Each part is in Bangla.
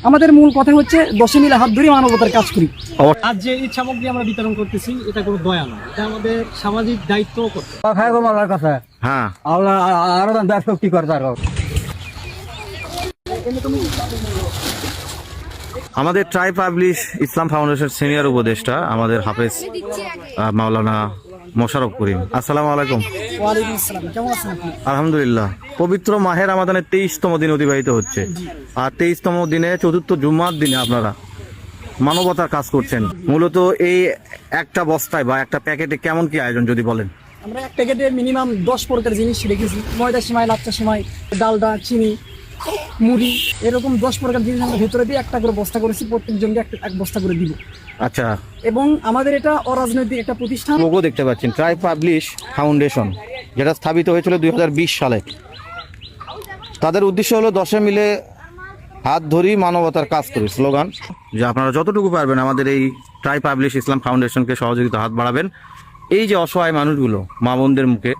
আমাদের মূল কথা হচ্ছে 10 মিলে হাত ধরে মানবতার কাজ করি। আজ যে ঈদ সামগ্রী আমরা বিতরণ করতেছি এটা কোনো দয়া না, এটা আমাদের সামাজিক দায়িত্ব করতে। হ্যাঁ, আমাদের ট্রাই পাবলিশ ইসলাম ফাউন্ডেশন সিনিয়র উপদেষ্টা আমাদের হাফেজ মাওলানা মোশাররফ করিম। আসসালামু আলাইকুম। ওয়ালাইকুম আসসালাম, কেমন আছেন আপনি? আলহামদুলিল্লাহ। পবিত্র মাহে রমাদানের 23তম দিন অতিবাহিত হচ্ছে, আর 23তম দিনে চতুর্থ জুম্মার দিনে আপনারা মানবতার কাজ করছেন। মূলত এই একটা বস্তায় বা একটা প্যাকেটে কেমন কি আয়োজন যদি বলেন? আমরা এক প্যাকেটে মিনিমাম 10 প্রকার জিনিস রেখেছি। ময়দা সিমাই, লাচ্চা সিমাই, ডালডা, চিনি, মুড়ি, এরকম 10 প্রকার জিনিস আমরা ভেতরে দিয়ে একটা করে বস্তা করেছি। প্রত্যেকজনকে এক বস্তা করে দিব। আচ্ছা, এবং আমাদের এটা অরাজনৈতিক একটা প্রতিষ্ঠান। লোগো দেখতে পাচ্ছেন ট্রাই পাবলিশ ফাউন্ডেশন, যেটা স্থাপিত হয়েছিল 2020 সালে। তাদের উদ্দেশ্য হলো 10 মিলে হাত ধরি মানবতার কাজ করি স্লোগান। যে আপনারা যতটুকু পারবেন আমাদের এই ট্রাই পাবলিশ ইসলাম ফাউন্ডেশনকে সহযোগিতা হাত বাড়াবেন। এই যে অসহায় মানুষগুলো, মা বোনদের মুখে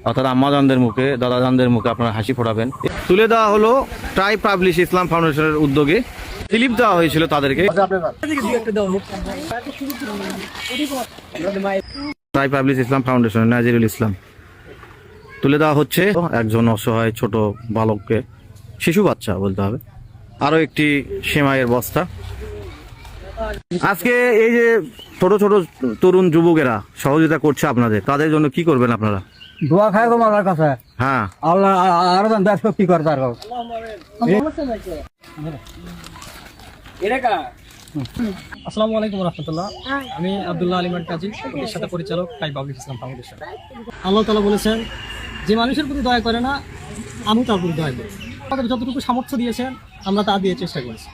অর্থাৎ আম্মাজানদের মুখে, দাদাজানদের মুখে আপনারা হাসি ফোটাবেন। তুলে দেওয়া হলো ট্রাই পাবলিশ ইসলাম ফাউন্ডেশনের উদ্যোগে। স্লিপ দেওয়া হয়েছিল তাদেরকে। ট্রাই পাবলিশ ইসলাম ফাউন্ডেশন নাজিরুল ইসলাম তুলে দেওয়া হচ্ছে একজন অসহায় ছোট বালককে, শিশু বাচ্চা বলতে হবে, আরো একটি সেমাইয়ের বস্তা। আজকে এই যে ছোট ছোট তরুণ যুবকেরা সহযোগিতা করছে আপনাদের, তাদের জন্য কি করবেন আপনারা? দোয়া খাই গো আল্লাহর কাছে। হ্যাঁ, আল্লাহ আরো দেশ কি করে তার আসসালামু আলাইকুম রহমতুল্লাহ। আমি আব্দুল্লাহ আলিমার কাজী, প্রতিষ্ঠাতা পরিচালক ট্রাই পাবলিশ ইসলাম ফাউন্ডেশন। আল্লাহ তাআলা বলেছেন যে মানুষের প্রতি দয়া করে না, আমি তার প্রতি দয়া করি। আমাদের যতটুকু সামর্থ্য দিয়েছেন আমরা তা দিয়ে চেষ্টা করেছি।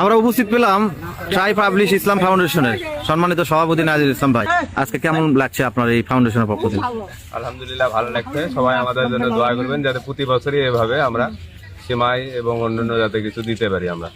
আমরা উপস্থিত পেলাম ট্রাই পাবলিশ ইসলাম ফাউন্ডেশনের সম্মানিত সভাপতি নাজিরুল ইসলাম ভাই। আজকে কেমন লাগছে আপনার এই ফাউন্ডেশনের পক্ষ থেকে? আলহামদুলিল্লাহ, ভালো লাগছে। সবাই আমাদের জন্য দোয়া করবেন যাতে প্রতি বছরই এভাবে আমরা সেমাই এবং অন্যান্য যাতে কিছু দিতে পারি আমরা।